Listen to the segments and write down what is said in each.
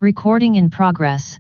Recording in progress.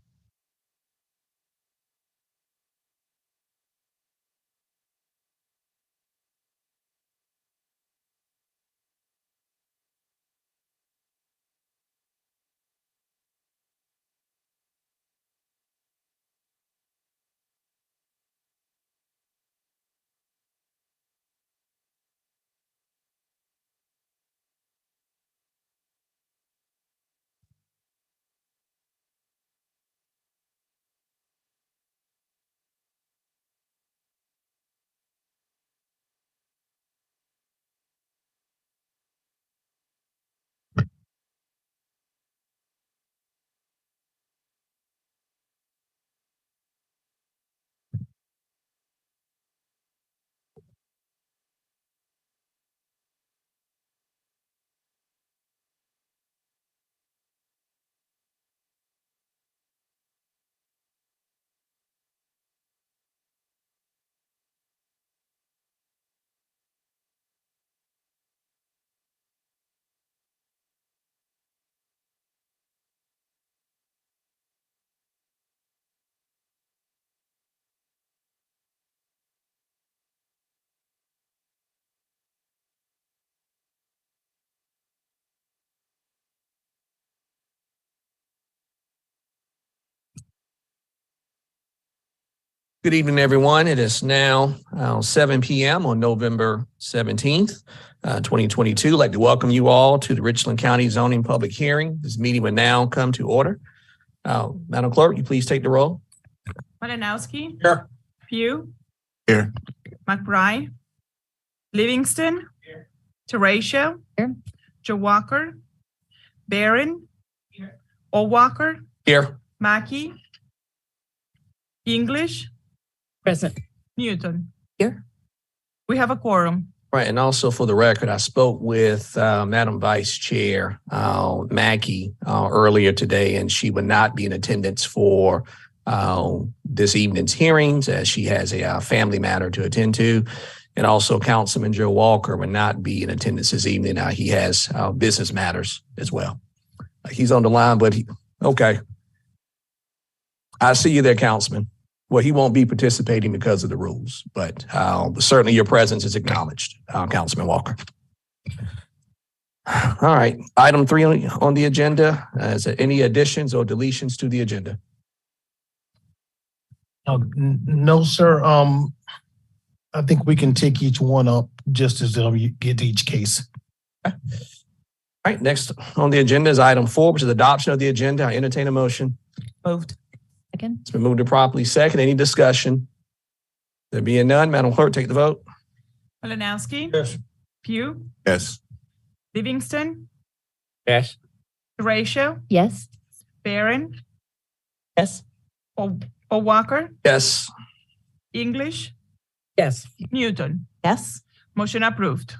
Good evening, everyone. It is now 7 p.m. on November 17th, 2022. I'd like to welcome you all to the Richland County Zoning Public Hearing. This meeting will now come to order. Madam Clerk, you please take the roll. Malinowski. Here. Pugh. Here. McBride. Livingston. Here. Teratio. Here. Joe Walker. Barron. Here. O'Walker. Here. Mackey. English. Present. Newton. Here. We have a quorum. Right, and also for the record, I spoke with Madam Vice Chair Mackey earlier today, and she would not be in attendance for this evening's hearings as she has a family matter to attend to. And also Councilman Joe Walker would not be in attendance this evening. He has business matters as well. He's on the line, but okay. I see you there, Councilman. Well, he won't be participating because of the rules, but certainly your presence is acknowledged, Councilman Walker. All right, item 3 on the agenda. Is there any additions or deletions to the agenda? No, sir. I think we can take each one up just as you get to each case. Okay. All right, next on the agenda is item 4, which is adoption of the agenda. I entertain a motion. Moved. Second. It's been moved to properly second. Any discussion? There being none, Madam Clerk, take the vote. Malinowski. Yes. Pugh. Yes. Livingston. Yes. Teratio. Yes. Barron. Yes. O'Walker. Yes. English. Yes. Newton. Yes. Motion approved.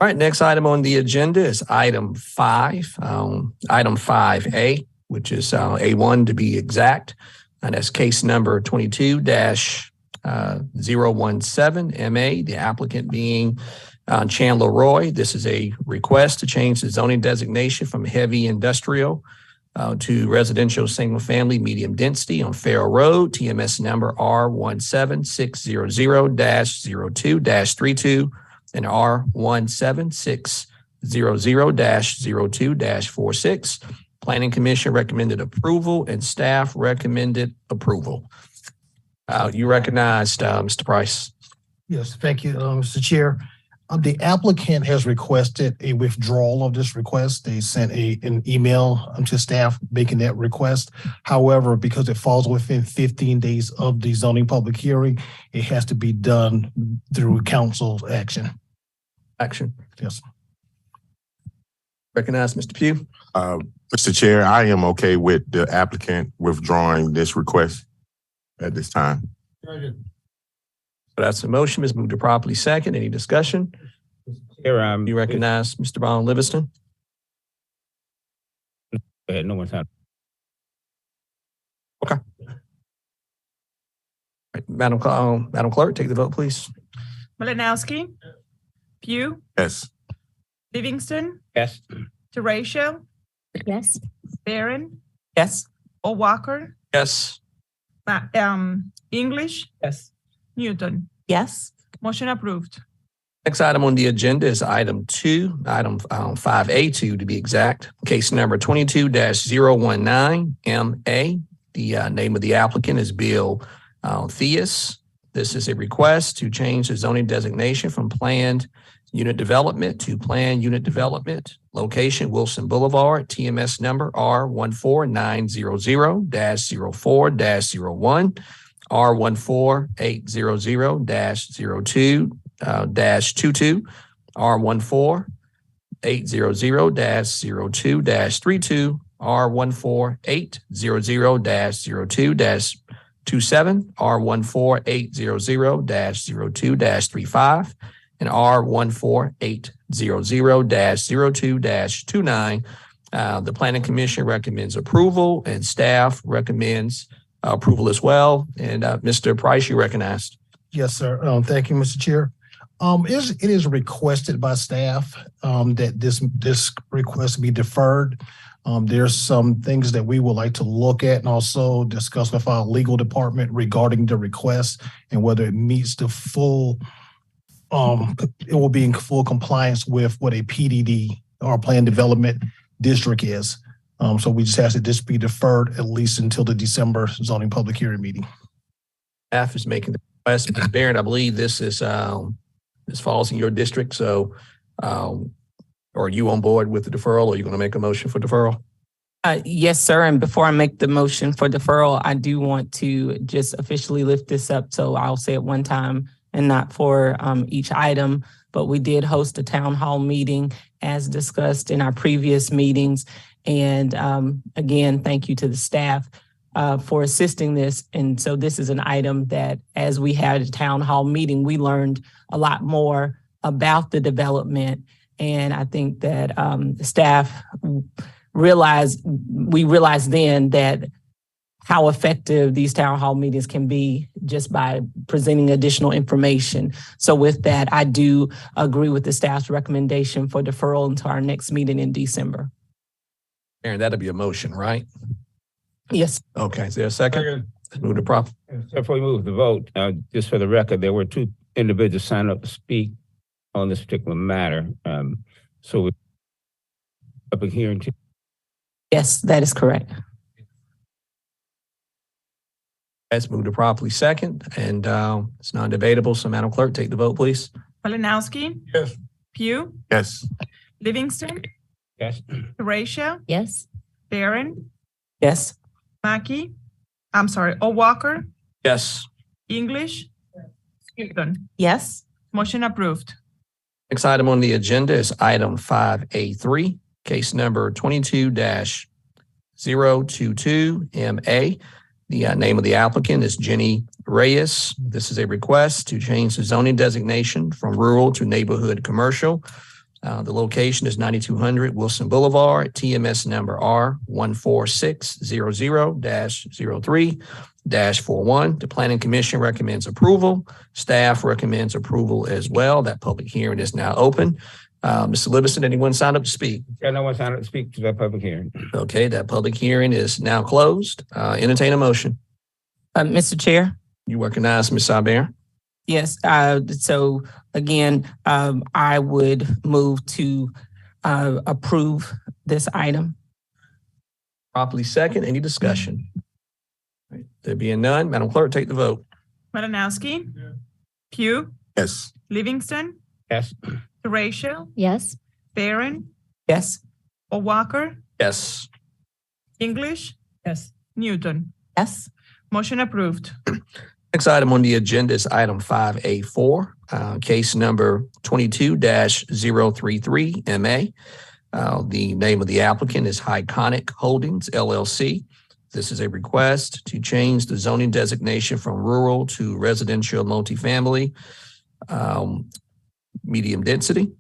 All right, next item on the agenda is item 5, item 5A, which is A1 to be exact. And that's case number 22-017MA, the applicant being Chandler Roy. This is a request to change the zoning designation from heavy industrial to residential single family medium density on Farrell Road, TMS number R17600-02-32 and R17600-02-46. Planning Commission recommended approval and staff recommended approval. You recognized, Mr. Price. Yes, thank you, Mr. Chair. The applicant has requested a withdrawal of this request. They sent an email to staff making that request. However, because it falls within 15 days of the zoning public hearing, it has to be done through council's action. Action. Yes. Recognize Mr. Pugh. Mr. Chair, I am okay with the applicant withdrawing this request at this time. So that's a motion. Is moved to properly second. Any discussion? Here, You recognize Mr. Brown Livingston? Go ahead, no one's had. Okay. All right, Madam Clerk, take the vote, please. Malinowski. Pugh. Yes. Livingston. Yes. Teratio. Yes. Barron. Yes. O'Walker, Yes. English, Yes. Newton. Yes. Motion approved. Next item on the agenda is item 5A2 to be exact. Case number 22-019 MA. The name of the applicant is Bill Theus. This is a request to change the zoning designation from planned unit development to planned unit development. Location Wilson Boulevard, TMS number R14900-04-01, R14800-02-22, R14800-02-32, R14800-02-27, R14800-02-35, and R14800-02-29. The Planning Commission recommends approval and staff recommends approval as well. And Mr. Price, you recognized. Yes, sir. Thank you, Mr. Chair. It is requested by staff that this request be deferred. There's some things that we would like to look at and also discuss with our legal department regarding the request and whether it meets the full, it will be in full compliance with what a PDD or planned development district is. So we just ask that this be deferred at least until the December zoning public hearing meeting. Staff is making the request. Ms. Barrett, I believe this falls in your district. So are you on board with the deferral, or are you going to make a motion for deferral? Yes, sir. And before I make the motion for deferral, I do want to just officially lift this up. So I'll say it one time and not for each item. But we did host a town hall meeting as discussed in our previous meetings. And again, thank you to the staff for assisting this. And so this is an item that as we had a town hall meeting, we learned a lot more about the development. And I think that the staff realized then that how effective these town hall meetings can be just by presenting additional information. So with that, I do agree with the staff's recommendation for deferral until our next meeting in December. Aaron, that'll be a motion, right? Yes. Okay. Is there a second? Move to prop. Before we move the vote, just for the record, there were two individuals signed up to speak on this particular matter. So we public hearing. Yes, that is correct. Let's move to properly second, and it's non-debatable. So, Madam Clerk, take the vote, please. Malinowski. Yes. Pugh. Yes. Livingston. Yes. Horatio. Yes. Barron. Yes. Mackey. O'Walker. Yes. English. Newton. Yes. Motion approved. Next item on the agenda is item 5A3, case number 22-022 MA. The name of the applicant is Jenny Reyes. This is a request to change the zoning designation from rural to neighborhood commercial. The location is 9200 Wilson Boulevard, TMS number R14600-03-41. The Planning Commission recommends approval. Staff recommends approval as well. That public hearing is now open. Mr. Livingston, anyone signed up to speak? Yeah, no one signed up to speak to that public hearing. Okay, that public hearing is now closed. Entertain a motion. Mr. Chair. You recognize Ms. Saber? Yes. So again, I would move to approve this item. Properly second. Any discussion? Right. There being none, Madam Clerk, take the vote. Malinowski. Pugh. Yes. Livingston. Yes. Horatio. Yes. Barron. Yes. O'Walker. Yes. English. Yes. Newton. Yes. Motion approved. Next item on the agenda is item 5A4, case number 22-033 MA. The name of the applicant is Hyconic Holdings, LLC. This is a request to change the zoning designation from rural to residential multifamily, medium density.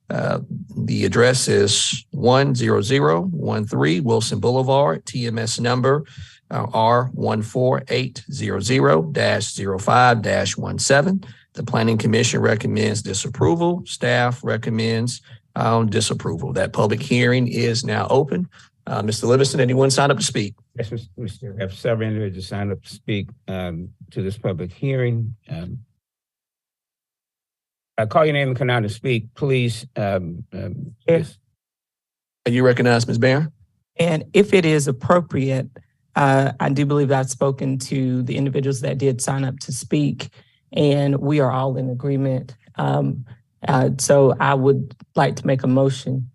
The address is 10013 Wilson Boulevard, TMS number R14800-05-17. The Planning Commission recommends disapproval. Staff recommends disapproval. That public hearing is now open. Mr. Livingston, anyone sign up to speak? Yes, Mr. Chair. I have several individuals signed up to speak to this public hearing. I call your name and come down to speak, please. Yes. You recognize Ms. Barron? And if it is appropriate, I do believe I've spoken to the individuals that did sign up to speak, and we are all in agreement. So I would like to make a motion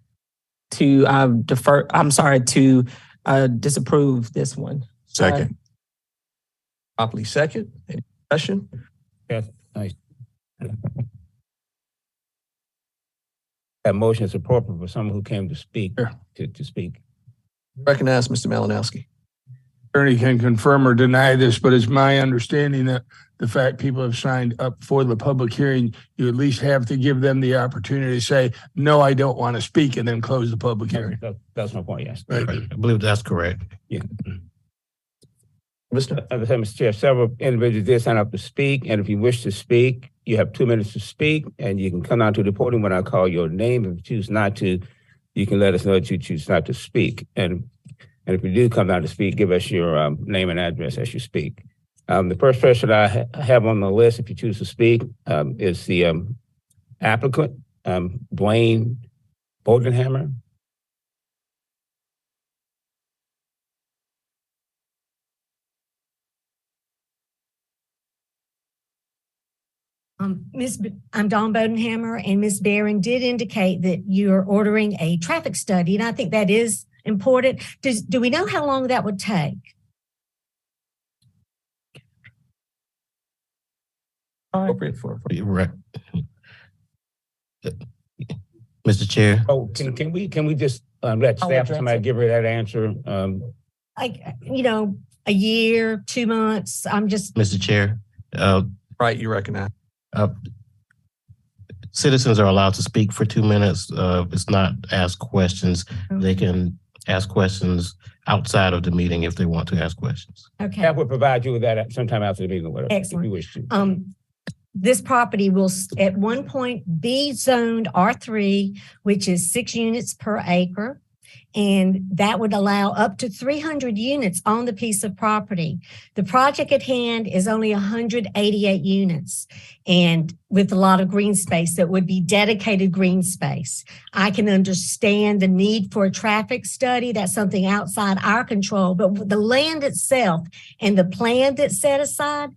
to disapprove this one. Second. Properly second. Any discussion? Yes. Nice. That motion is appropriate for someone who came to speak, Sure. to speak. Recognize Mr. Malinowski. Attorney can confirm or deny this, but it's my understanding that the fact people have signed up for the public hearing, you at least have to give them the opportunity to say, no, I don't want to speak, and then close the public hearing. That's my point, yes. Right. I believe that's correct. Yeah. Mr. As I said, Mr. Chair, several individuals did sign up to speak, and if you wish to speak, you have 2 minutes to speak, and you can come down to the podium when I call your name. If you choose not to, you can let us know that you choose not to speak. And if you do come down to speak, give us your name and address as you speak. The first person I have on the list, if you choose to speak, is the applicant, Dwayne Bodenhammer. I'm Dawn Bodenhammer, and Ms. Barron did indicate that you're ordering a traffic study, and I think that is important. Do we know how long that would take? Appropriate for Right. Mr. Chair. Oh, can we just let staff, somebody give her that answer? Like, a year, 2 months. I'm just. Mr. Chair. Right, you recognize. Citizens are allowed to speak for 2 minutes. It's not ask questions. They can ask questions outside of the meeting if they want to ask questions. Okay. Staff will provide you with that sometime after the meeting or whatever, Excellent. if you wish to. This property will at one point be zoned R3, which is 6 units per acre. And that would allow up to 300 units on the piece of property. The project at hand is only 188 units, and with a lot of green space that would be dedicated green space. I can understand the need for a traffic study. That's something outside our control, but the land itself and the plan that's set aside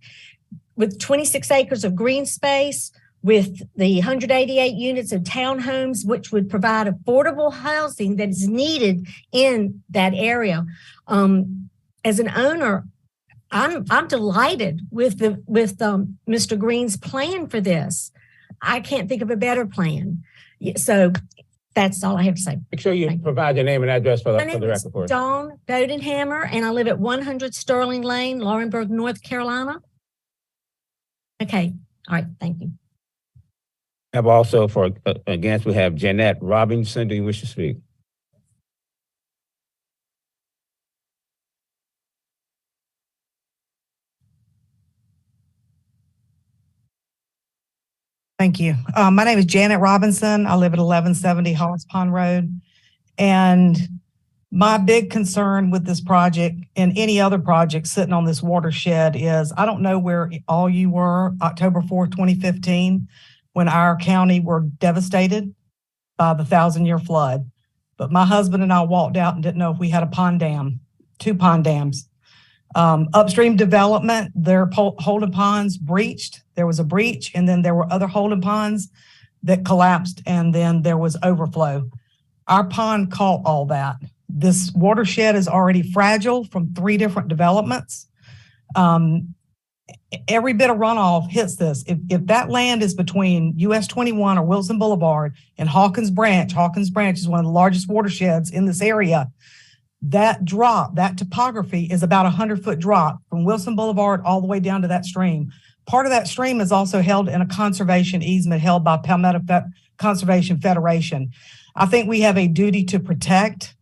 with 26 acres of green space, with the 188 units of townhomes, which would provide affordable housing that is needed in that area. As an owner, I'm delighted with Mr. Green's plan for this. I can't think of a better plan. So that's all I have to say. Make sure you provide your name and address for the My name is record. Dawn Bodenhammer, and I live at 100 Sterling Lane, Laurinburg, North Carolina. Okay. All right. Thank you. Have also we have Jeanette Robinson. Do you wish to speak? Thank you. My name is Janet Robinson. I live at 1170 Hollis Pond Road. And my big concern with this project and any other project sitting on this watershed is I don't know where all you were October 4th, 2015, when our county were devastated by the 1,000-year flood. But my husband and I walked out and didn't know if we had a pond dam, 2 pond dams. Upstream development, their holding ponds breached. There was a breach, and then there were other holding ponds that collapsed, and then there was overflow. Our pond caught all that. This watershed is already fragile from 3 different developments. Every bit of runoff hits this. If that land is between US 21 or Wilson Boulevard and Hawkins Branch is one of the largest watersheds in this area. That drop, that topography is about 100-foot drop from Wilson Boulevard all the way down to that stream. Part of that stream is also held in a conservation easement held by Palmetto Conservation Federation. I think we have a duty to protect,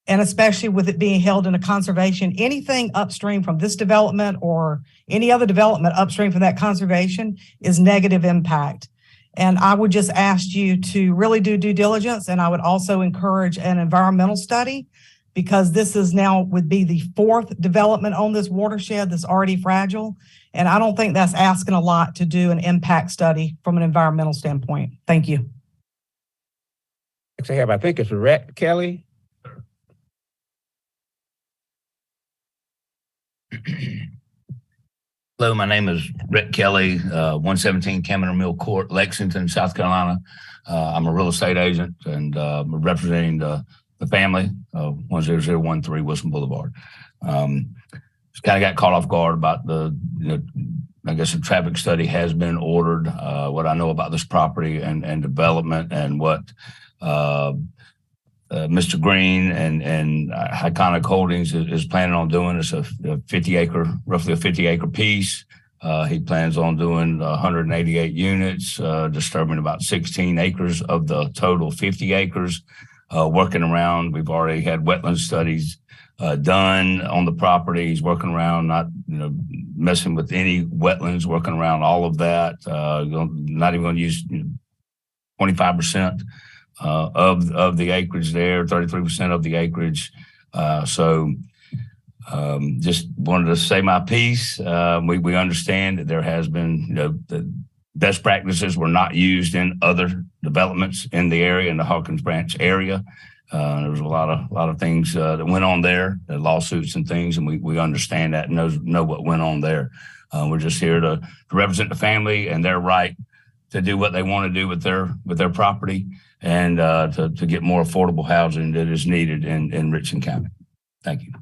and especially with it being held in a conservation, anything upstream from this development or any other development upstream from that conservation is negative impact. And I would just ask you to really do due diligence, and I would also encourage an environmental study because this is now would be the fourth development on this watershed that's already fragile. And I don't think that's asking a lot to do an impact study from an environmental standpoint. Thank you. Next I have, I think it's Rhett Kelly. Hello, my name is Rick Kelly, 117 Camden Mill Court, Lexington, South Carolina. I'm a real estate agent and representing the family of 10013 Wilson Boulevard. Just kind of got caught off guard about I guess a traffic study has been ordered. What I know about this property and development and what Mr. Green and Iconic Holdings is planning on doing is roughly a 50 acre piece. He plans on doing 188 units, disturbing about 16 acres of the total 50 acres. Working around, we've already had wetland studies done on the property. He's working around, not messing with any wetlands, working around all of that. Not even going to use 25% of the acreage there, 33% of the acreage. Just wanted to say my piece. We understand that there has been, the best practices were not used in other developments in the area, in the Hawkins Branch area. There was a lot of things that went on there, lawsuits and things, and we understand that and know what went on there. We're just here to represent the family and their right to do what they want to do with their property and to get more affordable housing that is needed in Richland County. Thank you.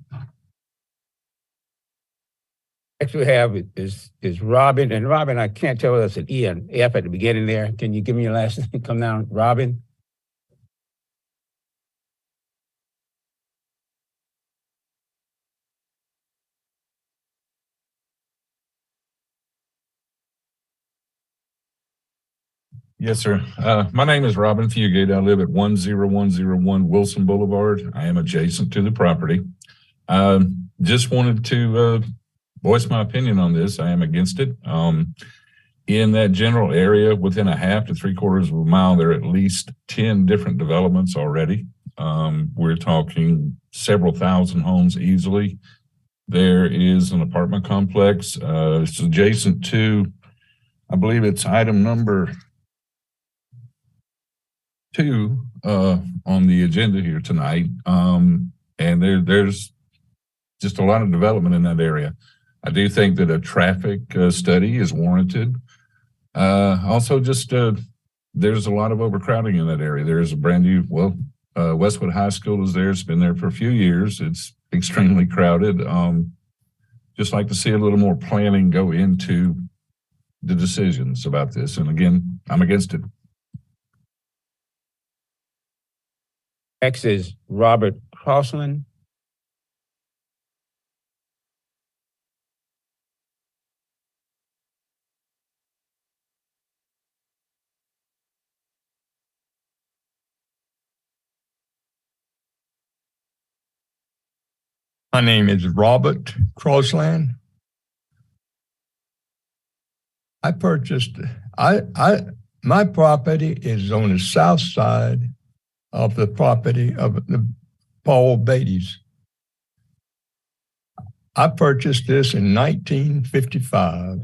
Next we have is Robin. And Robin, I can't tell whether it's an E and F at the beginning there. Can you give me your last name? Come down, Robin. Yes, sir. My name is Robin Fugate. I live at 10101 Wilson Boulevard. I am adjacent to the property. Just wanted to voice my opinion on this. I am against it. In that general area, within a half to 3/4 of a mile, there are at least 10 different developments already. We're talking several thousand homes easily. There is an apartment complex. It's adjacent to, I believe it's item number 2 on the agenda here tonight. And there's just a lot of development in that area. I do think that a traffic study is warranted. Also, just there's a lot of overcrowding in that area. There's a brand new, Westwood High School is there. It's been there for a few years. It's extremely crowded. Just like to see a little more planning go into the decisions about this. And again, I'm against it. Next is Robert Crossland. My name is Robert Crossland. I purchased, my property is on the south side of the property of the Paul Beatty's. I purchased this in 1955.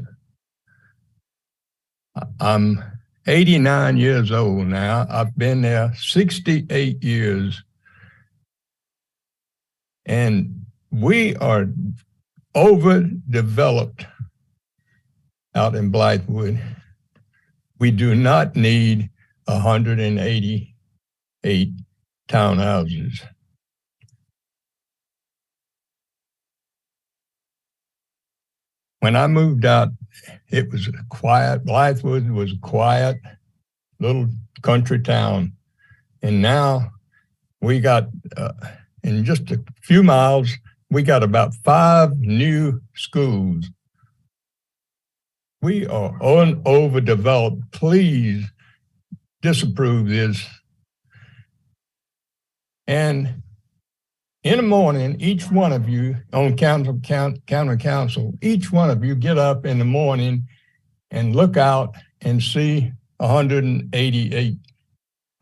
I'm 89 years old now. I've been there 68 years. And we are overdeveloped out in Blythewood. We do not need 188 townhouses. When I moved out, it was quiet. Blythewood was a quiet little country town. And now we got, in just a few miles, we got about 5 new schools. We are overdeveloped. Please disapprove this. And in the morning, each one of you on county council, each one of you get up in the morning and look out and see 188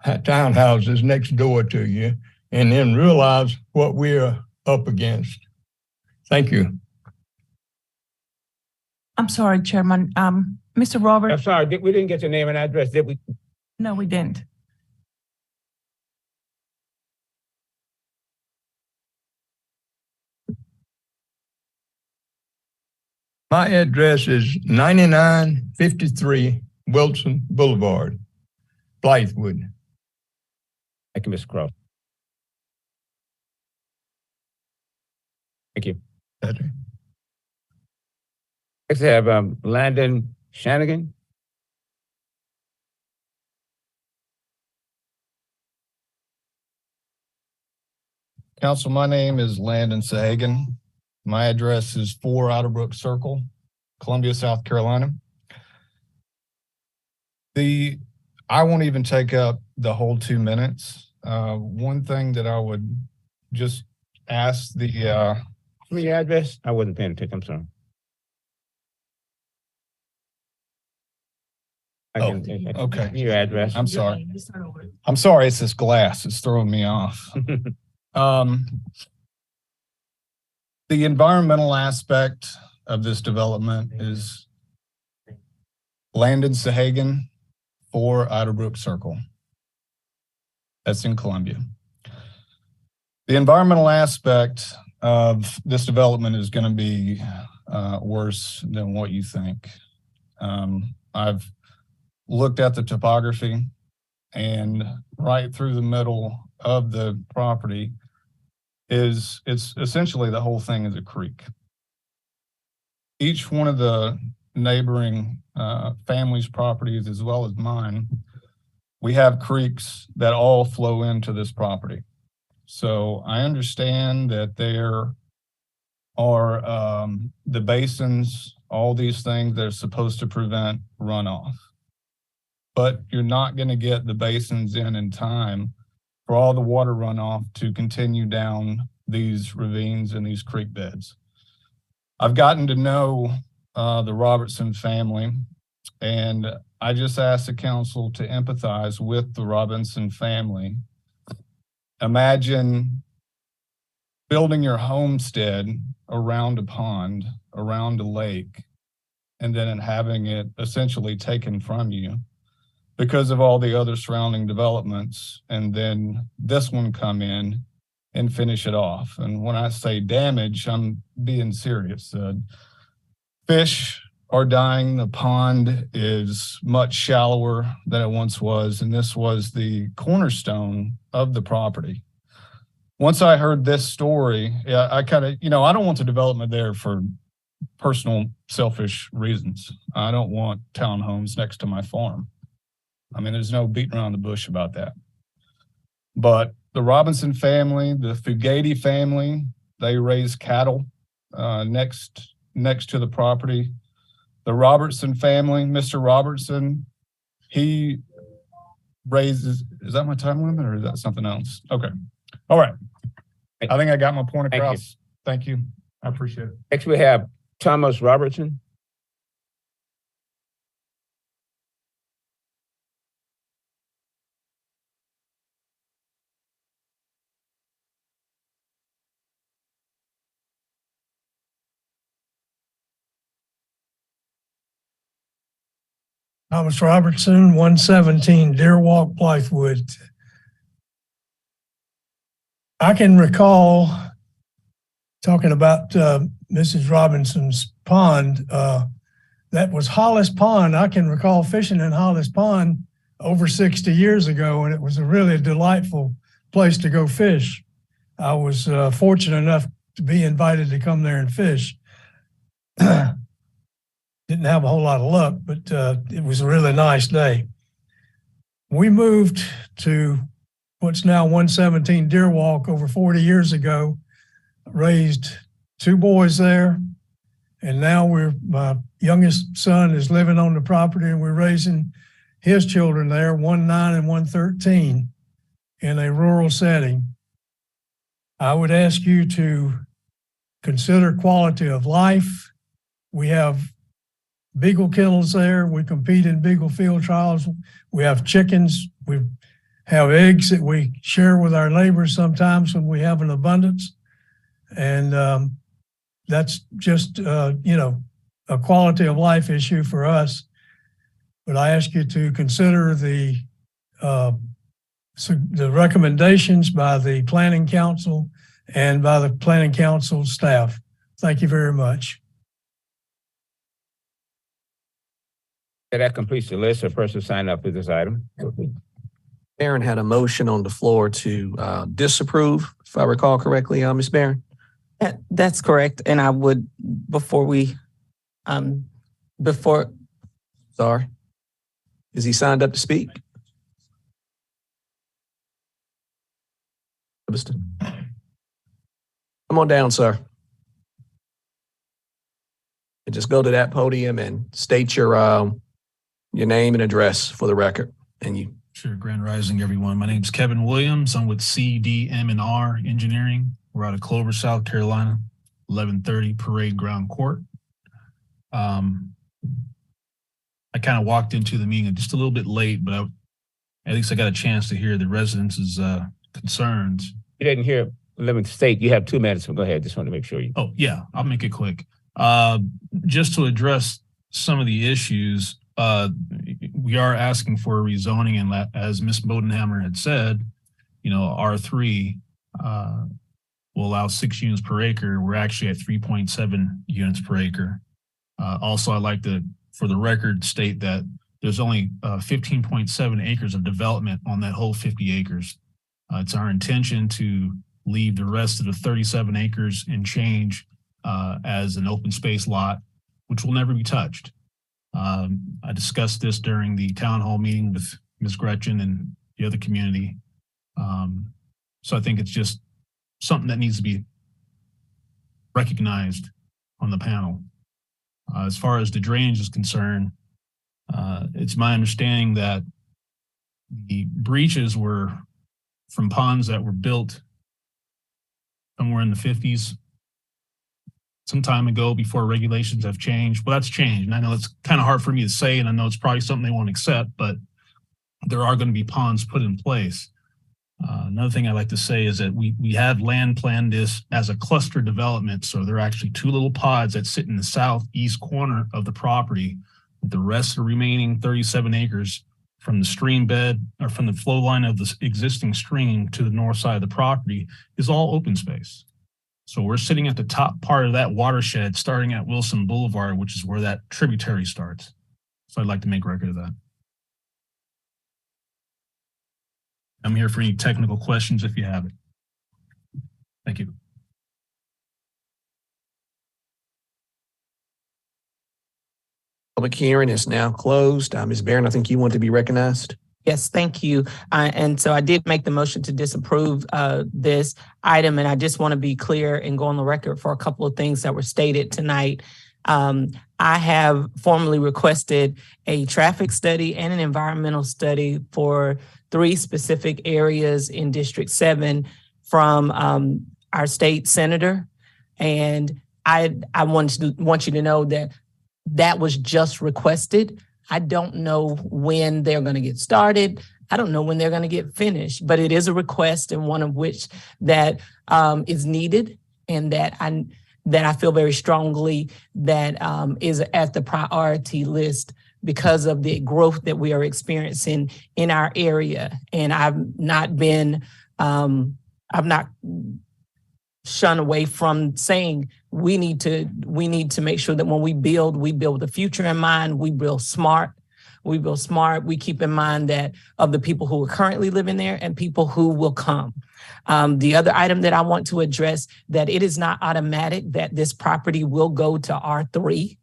townhouses next door to you. and then realize what we're up against. Thank you. I'm sorry, Chairman. Mr. Robert? I'm sorry, we didn't get your name and address, did we? No, we didn't. My address is 9953 Wilson Boulevard, Blythewood. Thank you, Mr. Cross. Thank you. Next, I have Landon Shanigan. Council, my name is Landon Sahagan. My address is 4 Outerbrook Circle, Columbia, South Carolina. I won't even take up the whole 2 minutes. One thing that I would just ask the Your address? I wasn't paying attention, I'm sorry. okay. Your address. I'm sorry. I'm sorry, it's this glass. It's throwing me off. The environmental aspect of this development is Landon Sahagan, 4 Outerbrook Circle. That's in Columbia. The environmental aspect of this development is going to be worse than what you think. I've looked at the topography, and right through the middle of the property it's essentially the whole thing is a creek. Each one of the neighboring families' properties, as well as mine, we have creeks that all flow into this property. So I understand that there are the basins, all these things that are supposed to prevent runoff, but you're not going to get the basins in time for all the water runoff to continue down these ravines and these creek beds. I've gotten to know the Robertson family, and I just asked the council to empathize with the Robinson family. Imagine building your homestead around a pond, around a lake, and then having it essentially taken from you because of all the other surrounding developments, and then this one come in and finish it off. And when I say damage, I'm being serious. Fish are dying. The pond is much shallower than it once was, and this was the cornerstone of the property. Once I heard this story, I kind of, I don't want the development there for personal selfish reasons. I don't want townhomes next to my farm. I mean, there's no beating around the bush about that. But the Robinson family, the Fugate family, they raise cattle next to the property. The Robertson family, Mr. Robertson, he raises, is that my time limit or is that something else? Okay. All right. I think I got my point across. Thank you. I appreciate it. Next, we have Thomas Robertson. Thomas Robertson, 117 Deer Walk, Blythewood. I can recall talking about Mrs. Robinson's pond. That was Hollis Pond. I can recall fishing in Hollis Pond over 60 years ago, and it was a really delightful place to go fish. I was fortunate enough to be invited to come there and fish. Didn't have a whole lot of luck, but it was a really nice day. We moved to what's now 117 Deer Walk over 40 years ago, raised 2 boys there, and now my youngest son is living on the property, and we're raising his children there, 1 9 and 1 13, in a rural setting. I would ask you to consider quality of life. We have beagle kennels there. We compete in beagle field trials. We have chickens. have eggs that we share with our neighbors sometimes when we have an abundance. And that's just, a quality of life issue for us. But I ask you to consider the recommendations by the Planning Council and by the Planning Council staff. Thank you very much. That completes the list of persons signed up for this item. Barron had a motion on the floor to disapprove, if I recall correctly, Ms. Barron. That's correct. And I would, Sorry. Is he signed up to speak? Come on down, sir. And just go to that podium and state your name and address for the record. And you. Sure. Grand Rising, everyone. My name's Kevin Williams. I'm with CDM&R Engineering. We're out of Clover, South Carolina, 1130 Parade Ground Court. I kind of walked into the meeting just a little bit late, but at least I got a chance to hear the residents' concerns. You didn't hear. Let me state, you have 2 minutes, so go ahead. Just want to make sure you. Oh, yeah, I'll make it quick. Just to address some of the issues, we are asking for a rezoning, and as Ms. Bodenhammer had said, R3 will allow 6 units per acre. We're actually at 3.7 units per acre. Also, I'd like to, for the record, state that there's only 15.7 acres of development on that whole 50 acres. It's our intention to leave the rest of the 37 acres and change as an open space lot, which will never be touched. I discussed this during the town hall meeting with Ms. Gretchen and the other community. So I think it's just something that needs to be recognized on the panel. As far as the drainage is concerned, it's my understanding that the breaches were from ponds that were built somewhere in the 50s, some time ago before regulations have changed. Well, that's changed. And I know it's kind of hard for me to say, and I know it's probably something they won't accept, but there are going to be ponds put in place. Another thing I like to say is that we had land planned this as a cluster development. So there are actually 2 little pods that sit in the southeast corner of the property, with the rest of the remaining 37 acres from the stream bed or from the flow line of the existing stream to the north side of the property is all open space. So we're sitting at the top part of that watershed, starting at Wilson Boulevard, which is where that tributary starts. So I'd like to make record of that. I'm here for any technical questions if you have it. Thank you. Public hearing is now closed. Ms. Barron, I think you want to be recognized. Yes, thank you. And so I did make the motion to disapprove this item, and I just want to be clear and go on the record for a couple of things that were stated tonight. I have formally requested a traffic study and an environmental study for 3 specific areas in District 7 from our state senator. And I want you to know that was just requested. I don't know when they're going to get started. I don't know when they're going to get finished, but it is a request, and one of which that is needed, and that I feel very strongly that is at the priority list because of the growth that we are experiencing in our area. And I've not shunned away from saying we need to make sure that when we build the future in mind. We build smart. We keep in mind that of the people who are currently living there and people who will come. The other item that I want to address, that it is not automatic that this property will go to R3.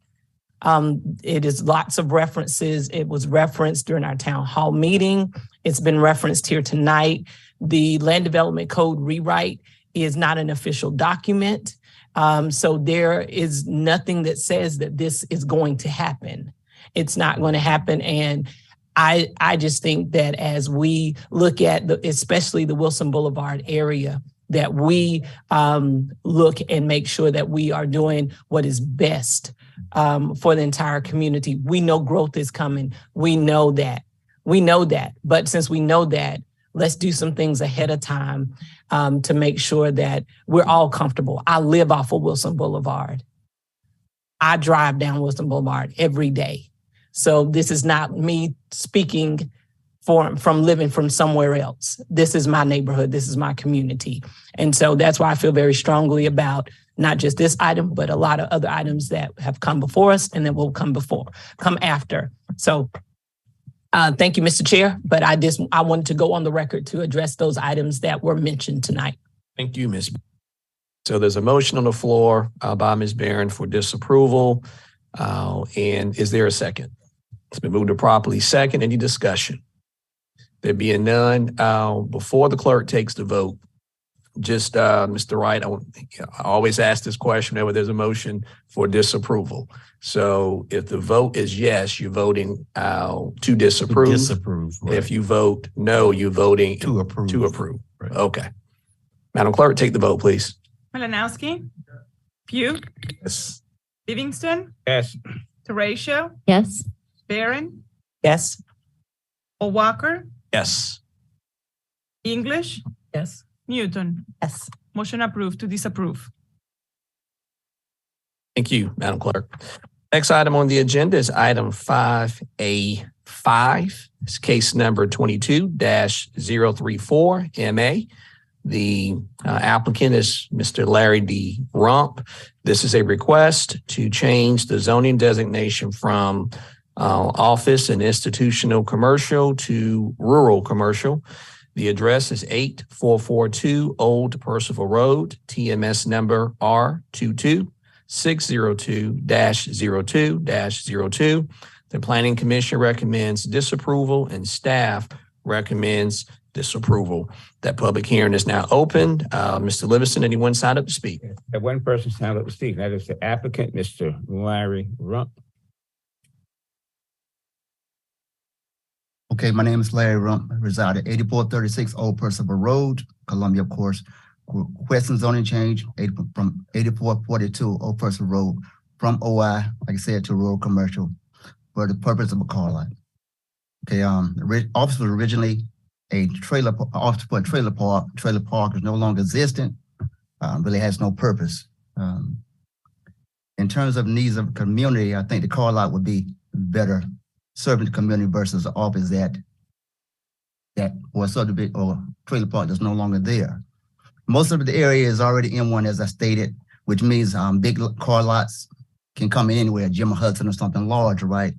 It is lots of references. It was referenced during our town hall meeting. It's been referenced here tonight. The Land Development Code rewrite is not an official document. So there is nothing that says that this is going to happen. It's not going to happen. And I just think that as we look at especially the Wilson Boulevard area, that we look and make sure that we are doing what is best for the entire community. We know growth is coming. We know that. But since we know that, Let's do some things ahead of time to make sure that we're all comfortable. I live off of Wilson Boulevard. I drive down Wilson Boulevard every day. So this is not me speaking from living from somewhere else. This is my neighborhood. This is my community. And so that's why I feel very strongly about not just this item, but a lot of other items that have come before us and that will come after. So thank you, Mr. Chair. But I wanted to go on the record to address those items that were mentioned tonight. Thank you, Ms. So there's a motion on the floor by Ms. Barron for disapproval. And is there a second? It's been moved to properly second. Any discussion? There being none, before the clerk takes the vote, just Mr. Wright, I always ask this question whenever there's a motion for disapproval. So if the vote is yes, you're voting to disapprove. Disapprove. Right. If you vote no, you're voting to approve. To approve. Right. Okay. Madam Clerk, take the vote, please. Malinowski. Pugh. Yes. Livingston. Yes. Teratio. Yes. Barron. Yes. O'Walker. Yes. English. Yes. Newton. Yes. Motion approved to disapprove. Thank you, Madam Clerk. Next item on the agenda is item 5A5. It's case number 22-034 MA. The applicant is Mr. Larry D. Rump. This is a request to change the zoning designation from office and institutional commercial to rural commercial. The address is 8442 Old Percival Road, TMS number R22602-02-02. The Planning Commission recommends disapproval and staff recommends disapproval. That public hearing is now open. Mr. Livingston, anyone signed up to speak? That one person signed up to speak. That is the applicant, Mr. Larry Rump. Okay, my name is Larry Rump. I reside at 8436 Old Percival Road, Columbia, of course. Requesting zoning change from 8442 Old Percival Road from OI, like I said, to rural commercial for the purpose of a car lot. Okay, the office was originally a office for a trailer park. Trailer park is no longer existent, really has no purpose. In terms of needs of community, I think the car lot would be better serving the community versus the office that or subdivision or trailer park that's no longer there. Most of the area is already M1, as I stated, which means big car lots can come in anywhere, Jim Hudson or something large, right?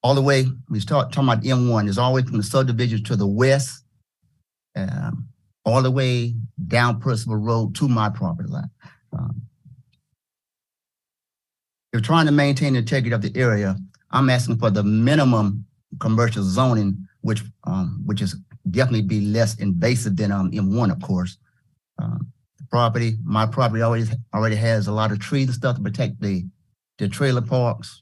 All the way, we start talking about M1, is all the way from the subdivisions to the west, all the way down Percival Road to my property line. If you're trying to maintain the integrity of the area, I'm asking for the minimum commercial zoning, which is definitely be less invasive than M1, of course. My property already has a lot of trees and stuff to protect the trailer parks.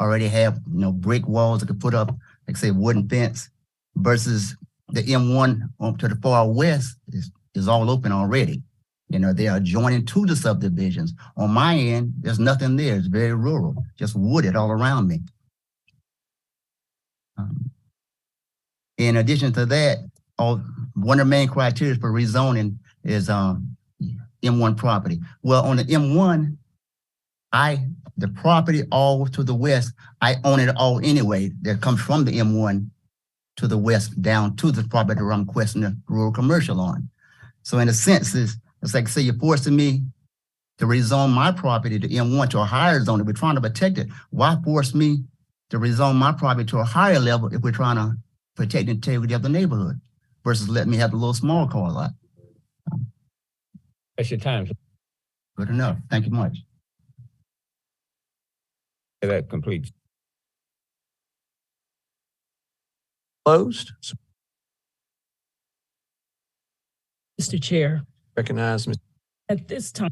Already have brick walls that could put up, like say, wooden fence, versus the M1 to the far west is all open already. They are adjoining to the subdivisions. On my end, there's nothing there. It's very rural, just wooded all around me. In addition to that, one of the main criteria for rezoning is M1 property. Well, on the M1, the property all to the west, I own it all anyway. That comes from the M1 to the west down to the property where I'm questioning the rural commercial on. So in a sense, it's like, say, you're forcing me to rezone my property to M1 to a higher zone. If we're trying to protect it, why force me to rezone my property to a higher level if we're trying to protect the integrity of the neighborhood versus let me have a little small car lot? That's your time. Good enough. Thank you much. That completes. Closed. Mr. Chair. Recognize Ms. At this time,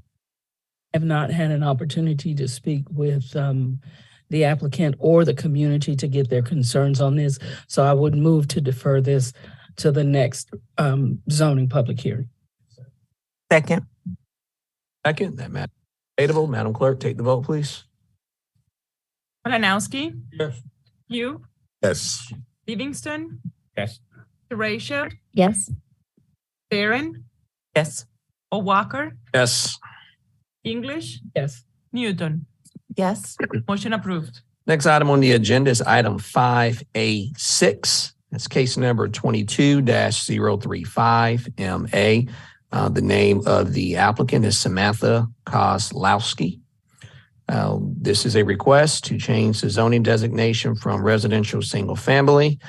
I have not had an opportunity to speak with the applicant or the community to get their concerns on this. So I would move to defer this to the next zoning public hearing. Second. Second, that matter. Debatable. Madam Clerk, take the vote, please. Malinowski. Yes. Pugh. Yes. Livingston, Yes. Teratio, Yes. Barron, Yes. O'Walker, Yes. English, Yes. Newton. Yes. Motion approved. Next item on the agenda is item 5A6. That's case number 22-035MA. The name of the applicant is Samantha Kozlowski. This is a request to change the zoning designation from residential single family,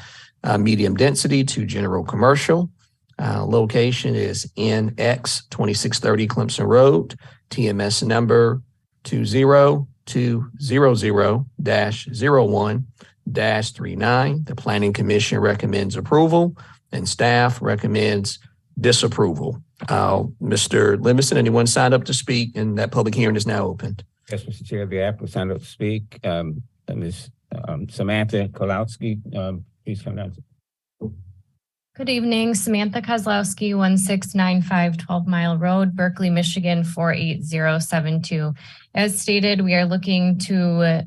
medium density to general commercial. Location is NX 2630 Clemson Road, TMS number 20200-01-39. The Planning Commission recommends approval and staff recommends disapproval. Mr. Livingston, anyone signed up to speak? And that public hearing is now opened. Yes, Mr. Chair, the applicant signed up to speak. Ms. Samantha Kolowski, please come down. Good evening, Samantha Kozlowski, 1695 12 Mile Road, Berkeley, Michigan, 48072. As stated, we are looking to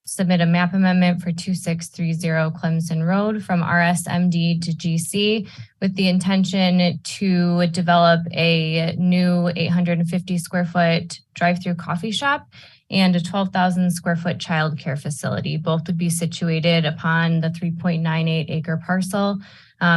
submit a map amendment for 2630 Clemson Road from RSMD to GC with the intention to develop a new 850 square foot drive-through coffee shop and a 12,000 square foot childcare facility. Both would be situated upon the 3.98 acre parcel.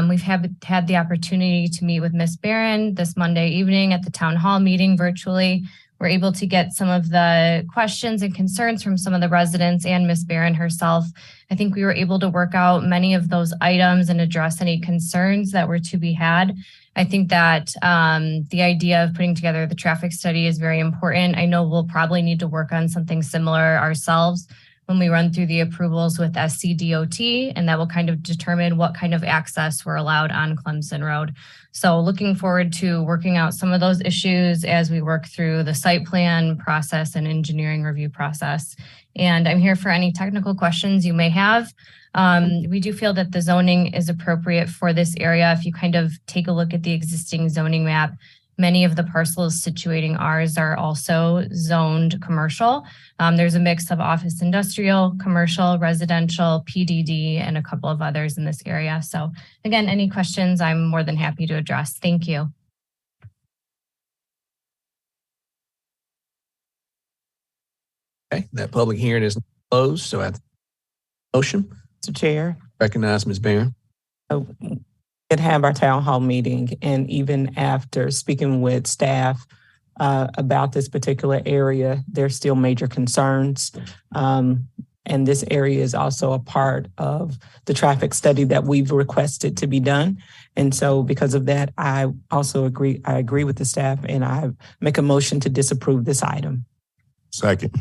We've had the opportunity to meet with Ms. Barron this Monday evening at the town hall meeting virtually. We're able to get some of the questions and concerns from some of the residents and Ms. Barron herself. I think we were able to work out many of those items and address any concerns that were to be had. I think that the idea of putting together the traffic study is very important. I know we'll probably need to work on something similar ourselves when we run through the approvals with SCDOT, and that will kind of determine what kind of access we're allowed on Clemson Road. So looking forward to working out some of those issues as we work through the site plan process and engineering review process. And I'm here for any technical questions you may have. We do feel that the zoning is appropriate for this area. If you kind of take a look at the existing zoning map, many of the parcels situating ours are also zoned commercial. There's a mix of office, industrial, commercial, residential, PDD, and a couple of others in this area. So again, any questions, I'm more than happy to address. Thank you. Okay, that public hearing is closed. So at the motion, Mr. Chair. Recognize Ms. Barron. Did have our town hall meeting, and even after speaking with staff about this particular area, there's still major concerns. And this area is also a part of the traffic study that we've requested to be done. And so because of that, I also agree with the staff, and I make a motion to disapprove this item. Second.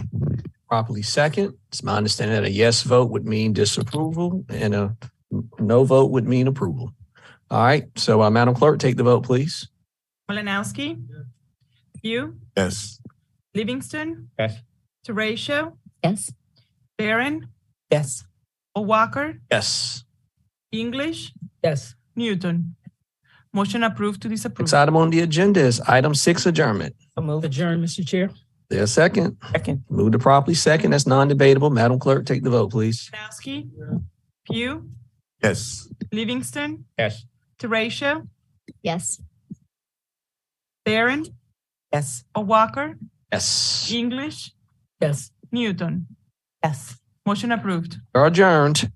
Properly second. It's my understanding that a yes vote would mean disapproval and a no vote would mean approval. All right. So Madam Clerk, take the vote, please. Malinowski. Pugh. Yes. Livingston. Yes. Teratio. Yes. Barron. Yes. O'Walker. Yes. English. Yes. Newton. Motion approved to disapprove. Next item on the agenda is item 6, adjournment. Adjourn, Mr. Chair. There's a second. Second. Move to properly second. That's non-debatable. Madam Clerk, take the vote, please. Malinowski. Pugh. Yes. Livingston. Yes. Teratio. Yes. Barron. Yes. O'Walker. Yes. English. Yes. Newton. Yes. Motion approved. We're adjourned.